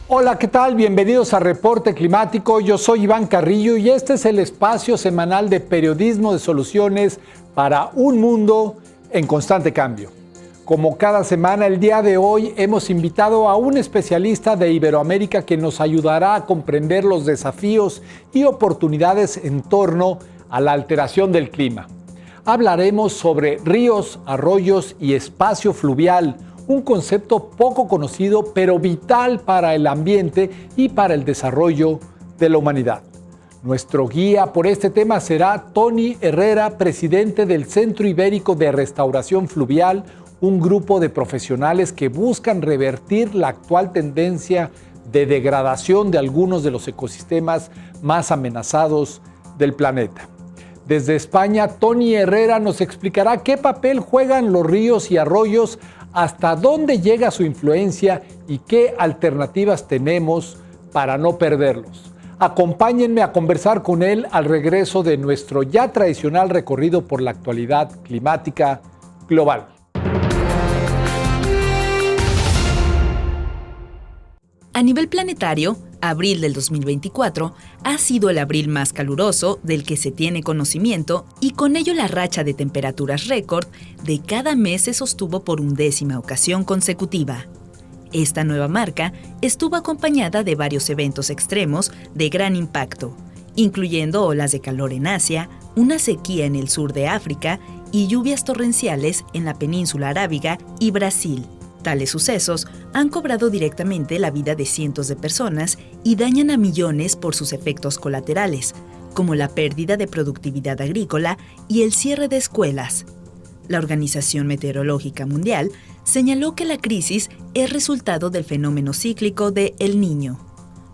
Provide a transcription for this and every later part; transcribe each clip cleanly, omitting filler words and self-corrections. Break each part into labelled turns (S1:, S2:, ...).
S1: Hola, ¿qué tal? Bienvenidos a Reporte Climático. Yo soy Iván Carrillo y este es el espacio semanal de periodismo de soluciones para un mundo en constante cambio. Como cada semana, el día de hoy hemos invitado a un especialista de Iberoamérica que nos ayudará a comprender los desafíos y oportunidades en torno a la alteración del clima. Hablaremos sobre ríos, arroyos y espacio fluvial, un concepto poco conocido pero vital para el ambiente y para el desarrollo de la humanidad. Nuestro guía por este tema será Tony Herrera, presidente del Centro Ibérico de Restauración Fluvial, un grupo de profesionales que buscan revertir la actual tendencia de degradación de algunos de los ecosistemas más amenazados del planeta. Desde España, Tony Herrera nos explicará qué papel juegan los ríos y arroyos, hasta dónde llega su influencia y qué alternativas tenemos para no perderlos. Acompáñenme a conversar con él al regreso de nuestro ya tradicional recorrido por la actualidad climática global.
S2: A nivel planetario, abril del 2024 ha sido el abril más caluroso del que se tiene conocimiento y con ello la racha de temperaturas récord de cada mes se sostuvo por 11ª ocasión consecutiva. Esta nueva marca estuvo acompañada de varios eventos extremos de gran impacto, incluyendo olas de calor en Asia, una sequía en el sur de África y lluvias torrenciales en la península arábiga y Brasil. Tales sucesos han cobrado directamente la vida de cientos de personas y dañan a millones por sus efectos colaterales, como la pérdida de productividad agrícola y el cierre de escuelas. La Organización Meteorológica Mundial señaló que la crisis es resultado del fenómeno cíclico de El Niño,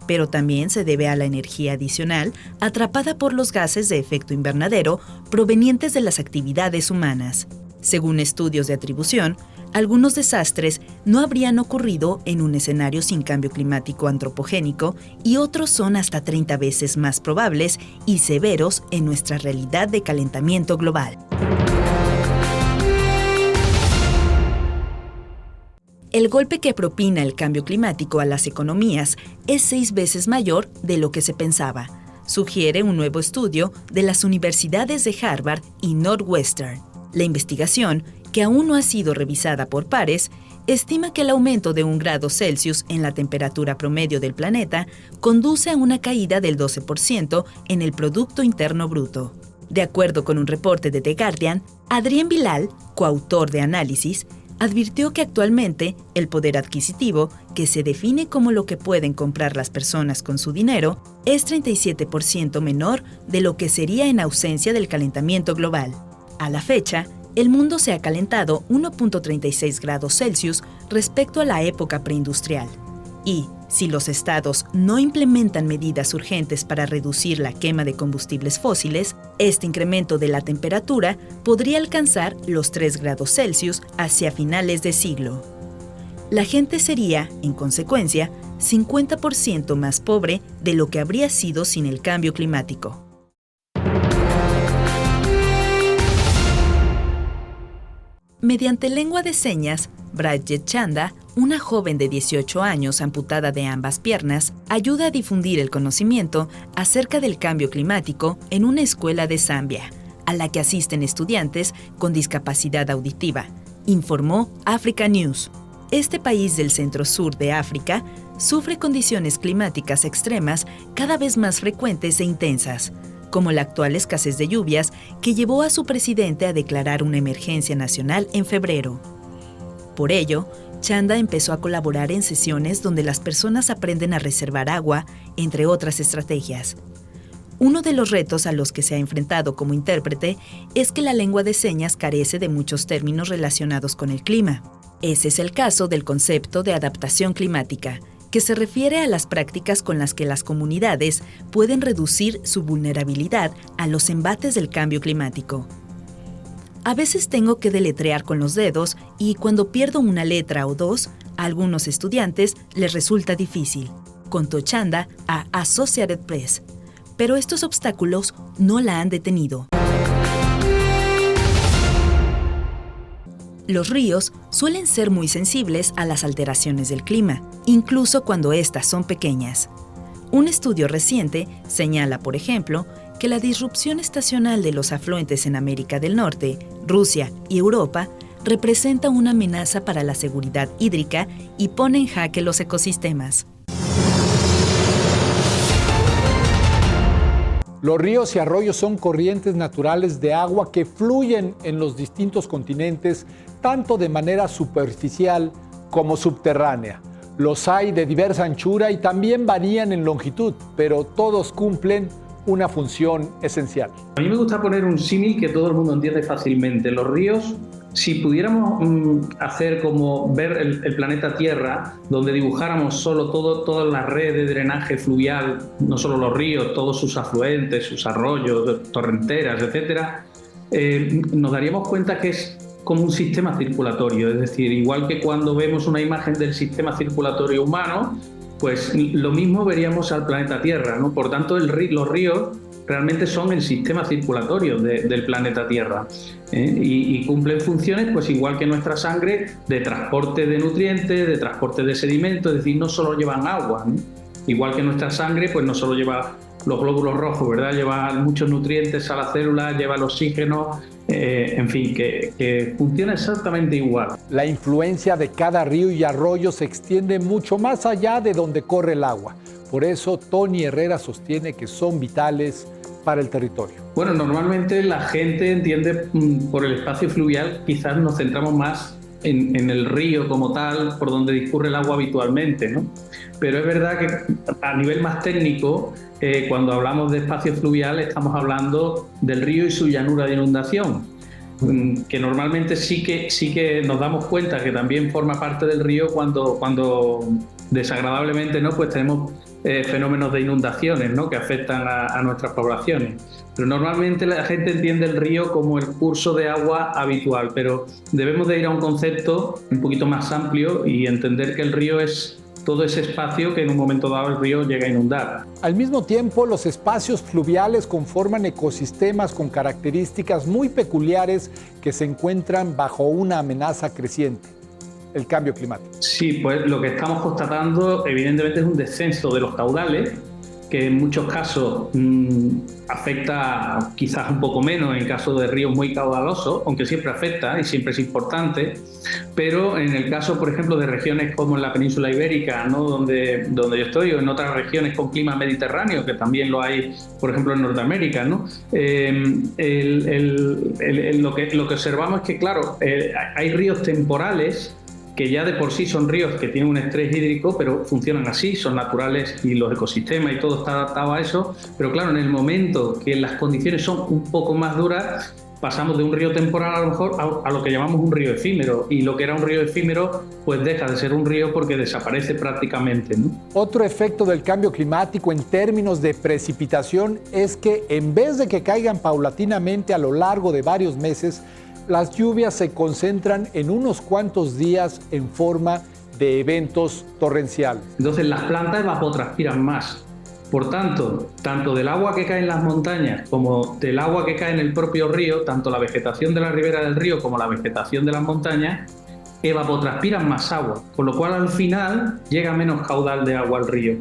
S2: pero también se debe a la energía adicional atrapada por los gases de efecto invernadero provenientes de las actividades humanas. Según estudios de atribución, algunos desastres no habrían ocurrido en un escenario sin cambio climático antropogénico y otros son hasta 30 veces más probables y severos en nuestra realidad de calentamiento global. El golpe que propina el cambio climático a las economías es 6 veces mayor de lo que se pensaba, sugiere un nuevo estudio de las universidades de Harvard y Northwestern. La investigación, que aún no ha sido revisada por pares, estima que el aumento de 1 grado Celsius en la temperatura promedio del planeta conduce a una caída del 12% en el Producto Interno Bruto. De acuerdo con un reporte de The Guardian, Adrien Bilal, coautor de Análisis, advirtió que actualmente el poder adquisitivo, que se define como lo que pueden comprar las personas con su dinero, es 37% menor de lo que sería en ausencia del calentamiento global. A la fecha, el mundo se ha calentado 1.36 grados Celsius respecto a la época preindustrial. Y, si los estados no implementan medidas urgentes para reducir la quema de combustibles fósiles, este incremento de la temperatura podría alcanzar los 3 grados Celsius hacia finales de siglo. La gente sería, en consecuencia, 50% más pobre de lo que habría sido sin el cambio climático. Mediante lengua de señas, Bridget Chanda, una joven de 18 años amputada de ambas piernas, ayuda a difundir el conocimiento acerca del cambio climático en una escuela de Zambia, a la que asisten estudiantes con discapacidad auditiva, informó Africa News. Este país del centro-sur de África sufre condiciones climáticas extremas cada vez más frecuentes e intensas, como la actual escasez de lluvias que llevó a su presidente a declarar una emergencia nacional en febrero. Por ello, Chanda empezó a colaborar en sesiones donde las personas aprenden a reservar agua, entre otras estrategias. Uno de los retos a los que se ha enfrentado como intérprete es que la lengua de señas carece de muchos términos relacionados con el clima. Ese es el caso del concepto de adaptación climática, que se refiere a las prácticas con las que las comunidades pueden reducir su vulnerabilidad a los embates del cambio climático. A veces tengo que deletrear con los dedos y cuando pierdo una letra o dos, a algunos estudiantes les resulta difícil, contó Chanda a Associated Press. Pero estos obstáculos no la han detenido. Los ríos suelen ser muy sensibles a las alteraciones del clima, incluso cuando éstas son pequeñas. Un estudio reciente señala, por ejemplo, que la disrupción estacional de los afluentes en América del Norte, Rusia y Europa representa una amenaza para la seguridad hídrica y pone en jaque los ecosistemas.
S1: Los ríos y arroyos son corrientes naturales de agua que fluyen en los distintos continentes, tanto de manera superficial como subterránea. Los hay de diversa anchura y también varían en longitud, pero todos cumplen una función esencial.
S3: A mí me gusta poner un símil que todo el mundo entiende fácilmente. Los ríos, si pudiéramos hacer como ver el planeta Tierra, donde dibujáramos solo toda la red de drenaje fluvial, no solo los ríos, todos sus afluentes, sus arroyos, torrenteras, etcétera, nos daríamos cuenta que es como un sistema circulatorio. Es decir, igual que cuando vemos una imagen del sistema circulatorio humano, pues lo mismo veríamos al planeta Tierra, ¿no? Por tanto, los ríos realmente son el sistema circulatorio del planeta Tierra, y cumplen funciones pues igual que nuestra sangre de transporte de nutrientes, de transporte de sedimentos, es decir, no solo llevan agua, ¿no? Igual que nuestra sangre pues no solo lleva los glóbulos rojos, ¿verdad? Lleva muchos nutrientes a la célula, lleva el oxígeno, en fin, que funciona exactamente igual.
S1: La influencia de cada río y arroyo se extiende mucho más allá de donde corre el agua. Por eso, Tony Herrera sostiene que son vitales para el territorio.
S3: Bueno, normalmente la gente entiende por el espacio fluvial, quizás nos centramos más en el río como tal, por donde discurre el agua habitualmente, ¿no? Pero es verdad que a nivel más técnico, cuando hablamos de espacio fluvial, estamos hablando del río y su llanura de inundación, que normalmente sí que nos damos cuenta que también forma parte del río cuando desagradablemente, ¿no? Pues tenemos fenómenos de inundaciones, ¿no? Que afectan a nuestras poblaciones. Pero normalmente la gente entiende el río como el curso de agua habitual, pero debemos de ir a un concepto un poquito más amplio y entender que el río es todo ese espacio que en un momento dado el río llega a inundar.
S1: Al mismo tiempo, los espacios fluviales conforman ecosistemas con características muy peculiares que se encuentran bajo una amenaza creciente: el cambio climático.
S3: Sí, pues lo que estamos constatando evidentemente es un descenso de los caudales, que en muchos casos afecta quizás un poco menos en caso de ríos muy caudalosos, aunque siempre afecta y siempre es importante, pero en el caso, por ejemplo, de regiones como en la península ibérica, ¿no? donde yo estoy, o en otras regiones con clima mediterráneo, que también lo hay, por ejemplo, en Norteamérica, ¿no? Lo que observamos es que, claro, hay ríos temporales que ya de por sí son ríos que tienen un estrés hídrico, pero funcionan así, son naturales y los ecosistemas y todo está adaptado a eso. Pero claro, en el momento que las condiciones son un poco más duras, pasamos de un río temporal a lo mejor a lo que llamamos un río efímero, y lo que era un río efímero pues deja de ser un río porque desaparece prácticamente, ¿no?
S1: Otro efecto del cambio climático en términos de precipitación es que en vez de que caigan paulatinamente a lo largo de varios meses, las lluvias se concentran en unos cuantos días en forma de eventos torrenciales.
S3: Entonces las plantas evapotranspiran más. Por tanto, tanto del agua que cae en las montañas como del agua que cae en el propio río, tanto la vegetación de la ribera del río como la vegetación de las montañas evapotranspiran más agua, con lo cual al final llega menos caudal de agua al río.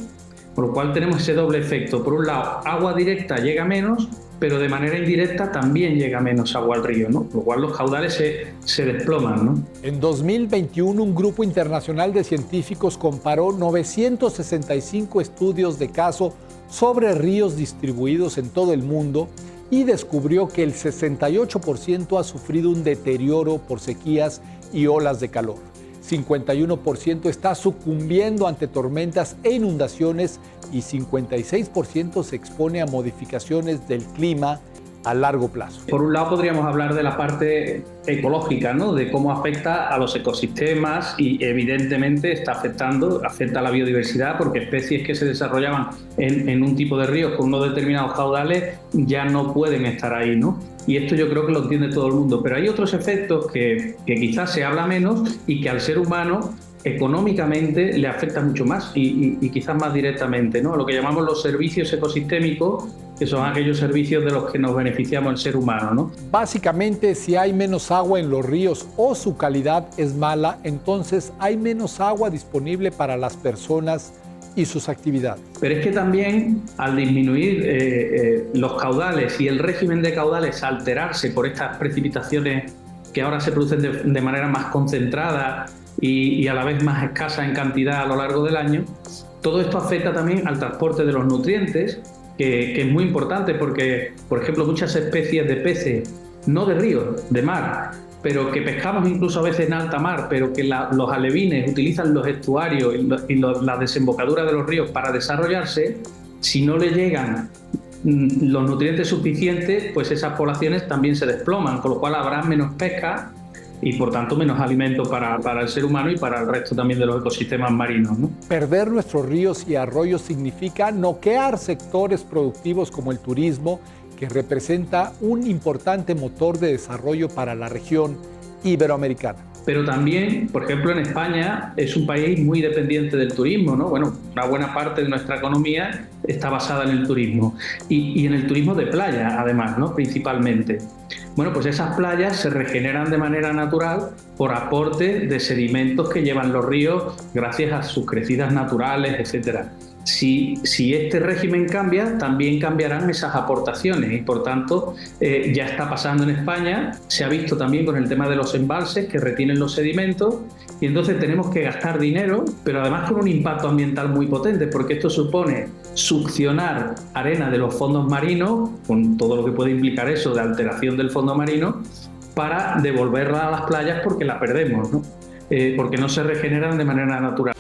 S3: Por lo cual tenemos ese doble efecto. Por un lado, agua directa llega menos, pero de manera indirecta también llega menos agua al río, ¿no? Por lo cual los caudales se desploman, ¿no?
S1: En 2021, un grupo internacional de científicos comparó 965 estudios de caso sobre ríos distribuidos en todo el mundo y descubrió que el 68% ha sufrido un deterioro por sequías y olas de calor. 51% está sucumbiendo ante tormentas e inundaciones y 56% se expone a modificaciones del clima a largo plazo.
S3: Por un lado podríamos hablar de la parte ecológica, ¿no? De cómo afecta a los ecosistemas y evidentemente afecta a la biodiversidad, porque especies que se desarrollaban en un tipo de ríos con unos determinados caudales ya no pueden estar ahí, ¿no? Y esto yo creo que lo entiende todo el mundo, pero hay otros efectos que quizás se habla menos y que al ser humano económicamente le afecta mucho más y quizás más directamente, ¿no? Lo que llamamos los servicios ecosistémicos que son aquellos servicios de los que nos beneficiamos el ser humano, ¿no?
S1: Básicamente, si hay menos agua en los ríos o su calidad es mala, entonces hay menos agua disponible para las personas y sus actividades.
S3: Pero es que también al disminuir los caudales y el régimen de caudales alterarse por estas precipitaciones que ahora se producen de manera más concentrada y a la vez más escasa en cantidad a lo largo del año, todo esto afecta también al transporte de los nutrientes, que es muy importante porque, por ejemplo, muchas especies de peces, no de ríos, de mar, pero que pescamos incluso a veces en alta mar, pero que los alevines utilizan los estuarios y la desembocadura de los ríos para desarrollarse, si no le llegan los nutrientes suficientes, pues esas poblaciones también se desploman, con lo cual habrá menos pesca y por tanto menos alimento para el ser humano y para el resto también de los ecosistemas marinos, ¿no?
S1: Perder nuestros ríos y arroyos significa noquear sectores productivos como el turismo, que representa un importante motor de desarrollo para la región iberoamericana.
S3: Pero también, por ejemplo, en España es un país muy dependiente del turismo, ¿no? Bueno, una buena parte de nuestra economía está basada en el turismo y en el turismo de playa, además, ¿no? Principalmente. Bueno, pues esas playas se regeneran de manera natural por aporte de sedimentos que llevan los ríos gracias a sus crecidas naturales, etcétera. Si este régimen cambia, también cambiarán esas aportaciones y por tanto ya está pasando en España, se ha visto también con el tema de los embalses que retienen los sedimentos y entonces tenemos que gastar dinero, pero además con un impacto ambiental muy potente porque esto supone succionar arena de los fondos marinos, con todo lo que puede implicar eso de alteración del fondo marino, para devolverla a las playas porque la perdemos, ¿no? Porque no se regeneran de manera natural.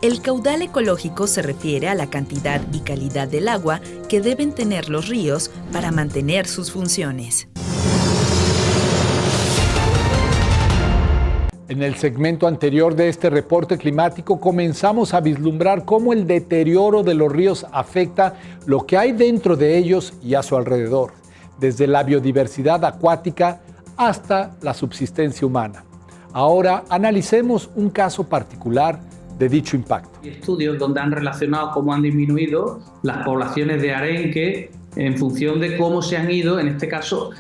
S2: El caudal ecológico se refiere a la cantidad y calidad del agua que deben tener los ríos para mantener sus funciones.
S1: En el segmento anterior de este reporte climático comenzamos a vislumbrar cómo el deterioro de los ríos afecta lo que hay dentro de ellos y a su alrededor, desde la biodiversidad acuática hasta la subsistencia humana. Ahora analicemos un caso particular de dicho impacto.
S3: Hay estudios donde han relacionado cómo han disminuido las poblaciones de arenque en función de cómo se han ido, en este caso,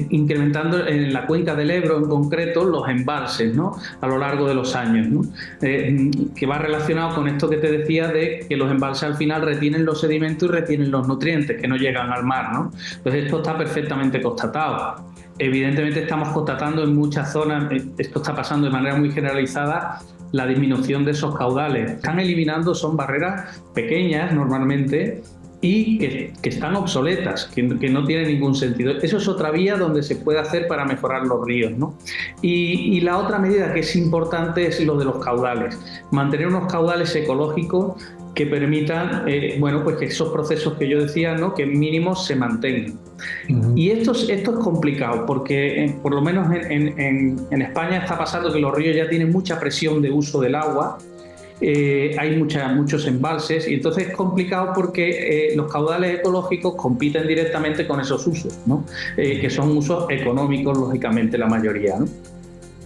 S3: incrementando en la cuenca del Ebro en concreto los embalses, ¿no? A lo largo de los años, ¿no? Que va relacionado con esto que te decía de que los embalses al final retienen los sedimentos y retienen los nutrientes que no llegan al mar, ¿no? Entonces esto está perfectamente constatado. Evidentemente estamos constatando en muchas zonas, esto está pasando de manera muy generalizada, la disminución de esos caudales. Están eliminando, son barreras pequeñas normalmente y que están obsoletas, que no tienen ningún sentido. Eso es otra vía donde se puede hacer para mejorar los ríos, ¿no? Y la otra medida que es importante es lo de los caudales. Mantener unos caudales ecológicos que permitan bueno, pues que esos procesos que yo decía, ¿no? Que mínimos se mantengan. Y esto es complicado porque por lo menos en España está pasando que los ríos ya tienen mucha presión de uso del agua, hay muchos embalses y entonces es complicado porque los caudales ecológicos compiten directamente con esos usos, ¿no? Que son usos económicos, lógicamente, la mayoría, ¿no?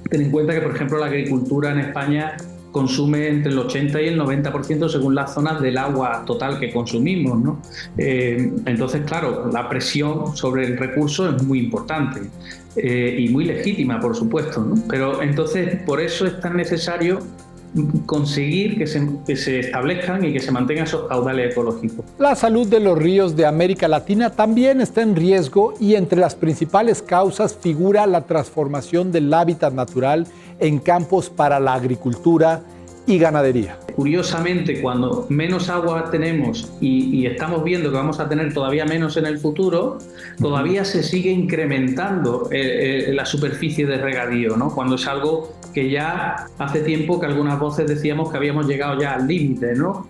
S3: Ten en cuenta que, por ejemplo, la agricultura en España consume entre el 80 y el 90% según las zonas del agua total que consumimos, ¿no? Entonces, claro, la presión sobre el recurso es muy importante y muy legítima, por supuesto, ¿no? Pero entonces, por eso es tan necesario conseguir que se establezcan y que se mantengan esos caudales ecológicos.
S1: La salud de los ríos de América Latina también está en riesgo y entre las principales causas figura la transformación del hábitat natural en campos para la agricultura y ganadería.
S3: Curiosamente, cuando menos agua tenemos y estamos viendo que vamos a tener todavía menos en el futuro, todavía se sigue incrementando la superficie de regadío, ¿no? Cuando es algo que ya hace tiempo que algunas voces decíamos que habíamos llegado ya al límite, ¿no?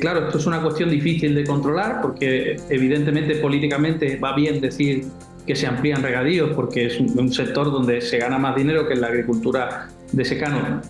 S3: Claro, esto es una cuestión difícil de controlar porque evidentemente políticamente va bien decir que se amplían regadíos porque es un sector donde se gana más dinero que en la agricultura de secano.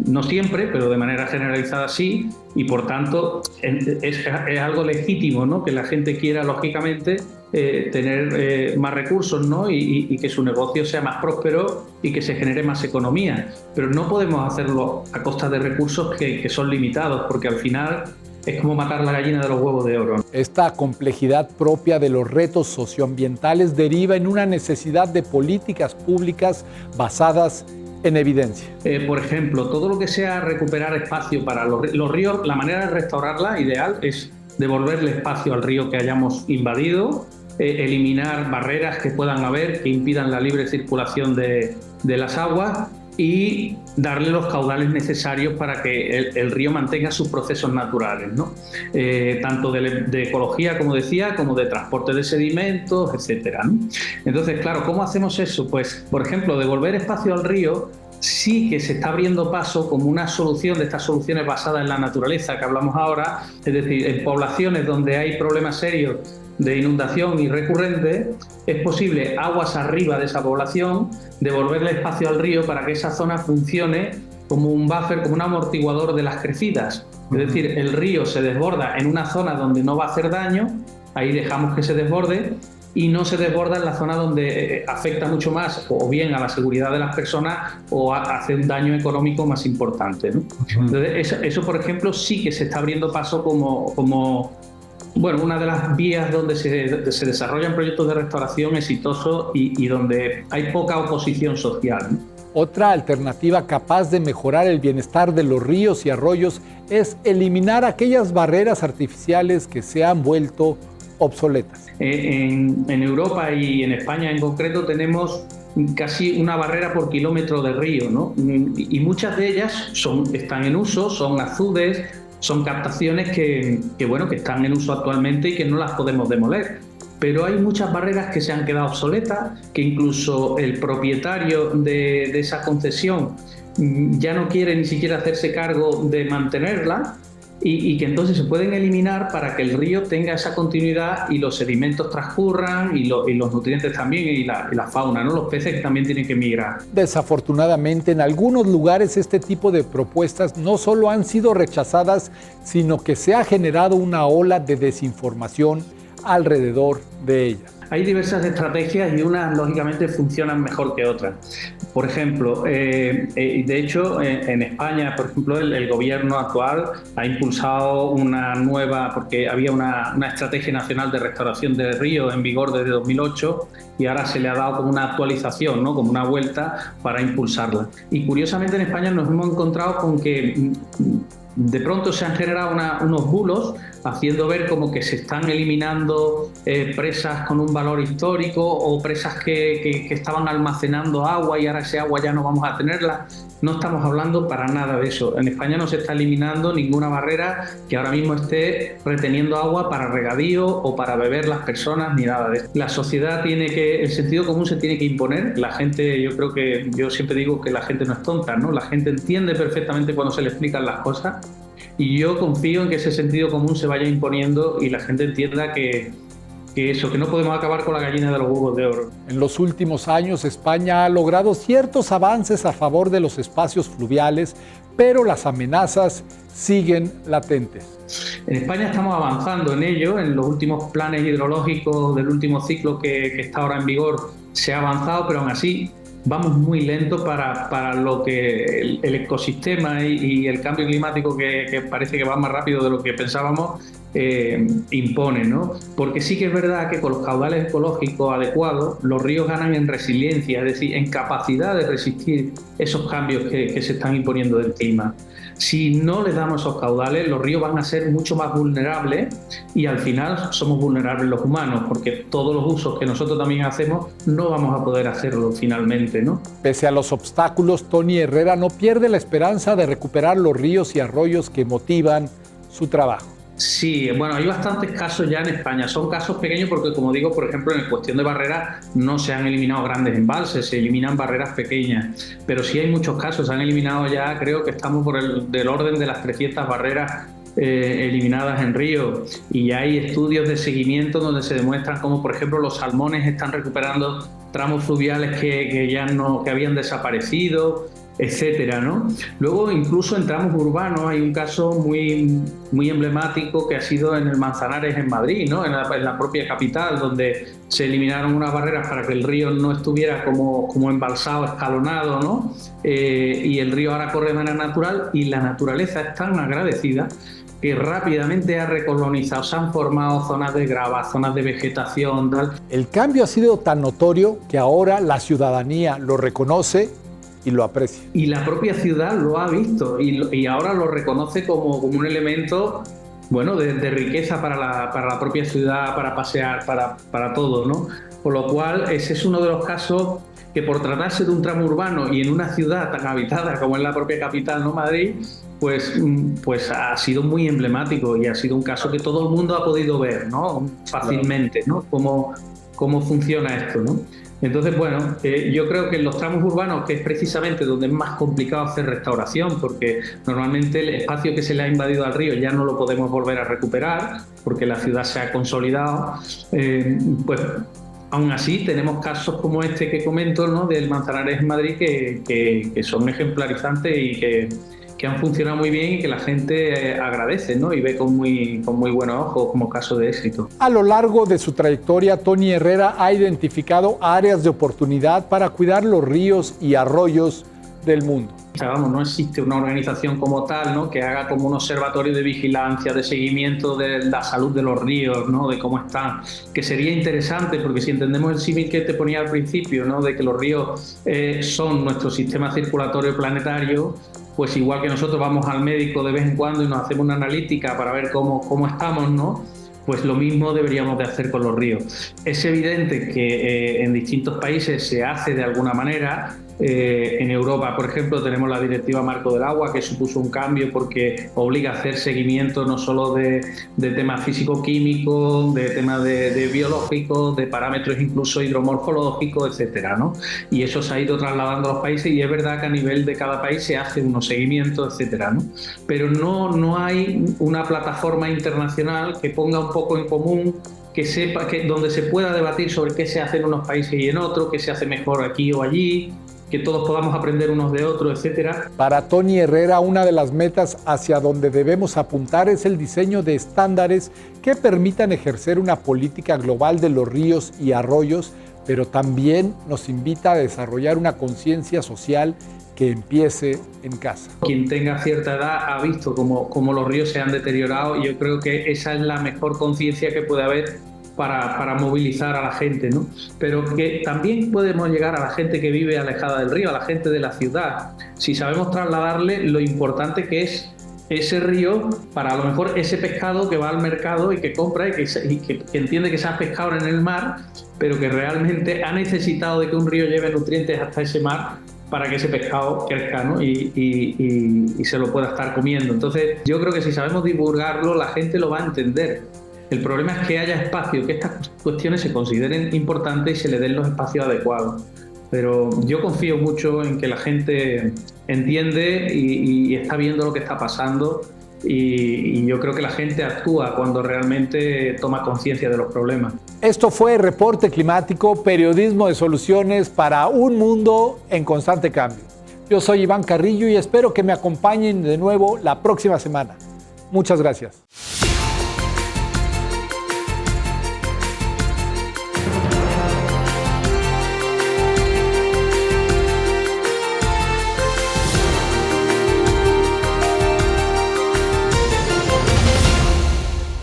S3: No siempre, pero de manera generalizada sí, y por tanto es algo legítimo, ¿no? Que la gente quiera, lógicamente, tener más recursos, ¿no? y que su negocio sea más próspero y que se genere más economía. Pero no podemos hacerlo a costa de recursos que son limitados, porque al final es como matar la gallina de los huevos de oro.
S1: Esta complejidad propia de los retos socioambientales deriva en una necesidad de políticas públicas basadas en evidencia.
S3: Por ejemplo, todo lo que sea recuperar espacio para los ríos, la manera de restaurarla ideal es devolverle espacio al río que hayamos invadido, eliminar barreras que puedan haber que impidan la libre circulación de las aguas y darle los caudales necesarios para que el río mantenga sus procesos naturales, ¿no? Tanto de ecología, como decía, como de transporte de sedimentos, etcétera, ¿no? Entonces, claro, ¿cómo hacemos eso? Pues, por ejemplo, devolver espacio al río sí que se está abriendo paso como una solución de estas soluciones basadas en la naturaleza que hablamos ahora, es decir, en poblaciones donde hay problemas serios de inundación y recurrente, es posible aguas arriba de esa población devolverle espacio al río para que esa zona funcione como un buffer, como un amortiguador de las crecidas. Es decir, el río se desborda en una zona donde no va a hacer daño, ahí dejamos que se desborde, y no se desborda en la zona donde afecta mucho más o bien a la seguridad de las personas o hace un daño económico más importante, ¿no? Entonces, eso, por ejemplo, sí que se está abriendo paso como bueno, una de las vías donde se desarrollan proyectos de restauración exitosos y donde hay poca oposición social, ¿no?
S1: Otra alternativa capaz de mejorar el bienestar de los ríos y arroyos es eliminar aquellas barreras artificiales que se han vuelto obsoletas.
S3: En Europa y en España en concreto tenemos casi una barrera por kilómetro de río, ¿no? Y muchas de ellas están en uso, son azudes, son captaciones que están en uso actualmente y que no las podemos demoler. Pero hay muchas barreras que se han quedado obsoletas, que incluso el propietario de esa concesión ya no quiere ni siquiera hacerse cargo de mantenerla, y que entonces se pueden eliminar para que el río tenga esa continuidad y los sedimentos transcurran y los nutrientes también y la fauna, ¿no? Los peces que también tienen que migrar.
S1: Desafortunadamente, en algunos lugares este tipo de propuestas no solo han sido rechazadas, sino que se ha generado una ola de desinformación alrededor de ellas.
S3: Hay diversas estrategias y unas lógicamente funcionan mejor que otras. Por ejemplo, de hecho en España, por ejemplo, el gobierno actual ha impulsado una nueva, porque había una estrategia nacional de restauración del río en vigor desde 2008 y ahora se le ha dado como una actualización, ¿no? Como una vuelta para impulsarla. Y curiosamente en España nos hemos encontrado con que de pronto se han generado unos bulos haciendo ver como que se están eliminando presas con un valor histórico o presas que estaban almacenando agua y ahora ese agua ya no vamos a tenerla. No estamos hablando para nada de eso. En España no se está eliminando ninguna barrera que ahora mismo esté reteniendo agua para regadío o para beber las personas ni nada de eso. La sociedad el sentido común se tiene que imponer. La gente, yo siempre digo que la gente no es tonta, ¿no? La gente entiende perfectamente cuando se le explican las cosas y yo confío en que ese sentido común se vaya imponiendo y la gente entienda que no podemos acabar con la gallina de los huevos de oro.
S1: En los últimos años, España ha logrado ciertos avances a favor de los espacios fluviales, pero las amenazas siguen latentes.
S3: En España estamos avanzando en ello. En los últimos planes hidrológicos del último ciclo que está ahora en vigor se ha avanzado, pero aún así vamos muy lento para lo que el ecosistema y el cambio climático que parece que va más rápido de lo que pensábamos impone, ¿no? Porque sí que es verdad que con los caudales ecológicos adecuados los ríos ganan en resiliencia, es decir, en capacidad de resistir esos cambios que se están imponiendo del clima. Si no les damos esos caudales, los ríos van a ser mucho más vulnerables y al final somos vulnerables los humanos, porque todos los usos que nosotros también hacemos no vamos a poder hacerlo finalmente, ¿no?
S1: Pese a los obstáculos, Tony Herrera no pierde la esperanza de recuperar los ríos y arroyos que motivan su trabajo.
S3: Sí, bueno, hay bastantes casos ya en España. Son casos pequeños porque, como digo, por ejemplo, en cuestión de barreras no se han eliminado grandes embalses, se eliminan barreras pequeñas. Pero sí hay muchos casos, se han eliminado ya, creo que estamos del orden de las 300 barreras eliminadas en ríos. Y ya hay estudios de seguimiento donde se demuestran cómo, por ejemplo, los salmones están recuperando tramos fluviales que habían desaparecido. etcétera, ¿no? Luego, incluso en tramos urbanos, hay un caso muy, muy emblemático que ha sido en el Manzanares, en Madrid, ¿no? En la propia capital, donde se eliminaron unas barreras para que el río no estuviera como embalsado, escalonado, ¿no? Y el río ahora corre de manera natural, y la naturaleza es tan agradecida que rápidamente ha recolonizado, se han formado zonas de grava, zonas de vegetación, tal.
S1: El cambio ha sido tan notorio que ahora la ciudadanía lo reconoce y lo aprecia.
S3: Y la propia ciudad lo ha visto y ahora lo reconoce como un elemento, bueno, de riqueza para la propia ciudad, para pasear, para todo, ¿no? Por lo cual, ese es uno de los casos que, por tratarse de un tramo urbano y en una ciudad tan habitada como es la propia capital, ¿no? Madrid, pues ha sido muy emblemático y ha sido un caso que todo el mundo ha podido ver, ¿no? Fácilmente, ¿no? Cómo funciona esto, ¿no? Entonces, bueno, yo creo que en los tramos urbanos, que es precisamente donde es más complicado hacer restauración, porque normalmente el espacio que se le ha invadido al río ya no lo podemos volver a recuperar, porque la ciudad se ha consolidado, pues aún así tenemos casos como este que comento, ¿no? Del Manzanares en Madrid, que son ejemplarizantes y que han funcionado muy bien y que la gente agradece, ¿no? Y ve con muy buenos ojos como caso de éxito.
S1: A lo largo de su trayectoria, Tony Herrera ha identificado áreas de oportunidad para cuidar los ríos y arroyos del mundo.
S3: O sea, vamos, no existe una organización como tal, ¿no? Que haga como un observatorio de vigilancia, de seguimiento de la salud de los ríos, ¿no? De cómo están, que sería interesante, porque si entendemos el símil que te ponía al principio, ¿no? De que los ríos son nuestro sistema circulatorio planetario, pues igual que nosotros vamos al médico de vez en cuando y nos hacemos una analítica para ver cómo estamos, ¿no? Pues lo mismo deberíamos de hacer con los ríos. Es evidente que en distintos países se hace de alguna manera. En Europa, por ejemplo, tenemos la Directiva Marco del Agua, que supuso un cambio porque obliga a hacer seguimiento no solo de temas físico-químicos, de temas de biológicos, de parámetros incluso hidromorfológicos, etcétera, ¿no? Y eso se ha ido trasladando a los países, y es verdad que a nivel de cada país se hacen unos seguimientos, etcétera, ¿no? Pero no hay una plataforma internacional que ponga un poco en común, que sepa, donde se pueda debatir sobre qué se hace en unos países y en otros, qué se hace mejor aquí o allí, que todos podamos aprender unos de otros, etcétera.
S1: Para Tony Herrera, una de las metas hacia donde debemos apuntar es el diseño de estándares que permitan ejercer una política global de los ríos y arroyos, pero también nos invita a desarrollar una conciencia social que empiece en casa.
S3: Quien tenga cierta edad ha visto cómo los ríos se han deteriorado, y yo creo que esa es la mejor conciencia que puede haber para movilizar a la gente, ¿no? Pero que también podemos llegar a la gente que vive alejada del río, a la gente de la ciudad, si sabemos trasladarle lo importante que es ese río para a lo mejor ese pescado que va al mercado y que compra y que entiende que se ha pescado en el mar, pero que realmente ha necesitado de que un río lleve nutrientes hasta ese mar para que ese pescado crezca, ¿no? y se lo pueda estar comiendo. Entonces, yo creo que si sabemos divulgarlo, la gente lo va a entender. El problema es que haya espacio, que estas cuestiones se consideren importantes y se le den los espacios adecuados. Pero yo confío mucho en que la gente entiende y está viendo lo que está pasando, y yo creo que la gente actúa cuando realmente toma conciencia de los problemas.
S1: Esto fue Reporte Climático, periodismo de soluciones para un mundo en constante cambio. Yo soy Iván Carrillo y espero que me acompañen de nuevo la próxima semana. Muchas gracias.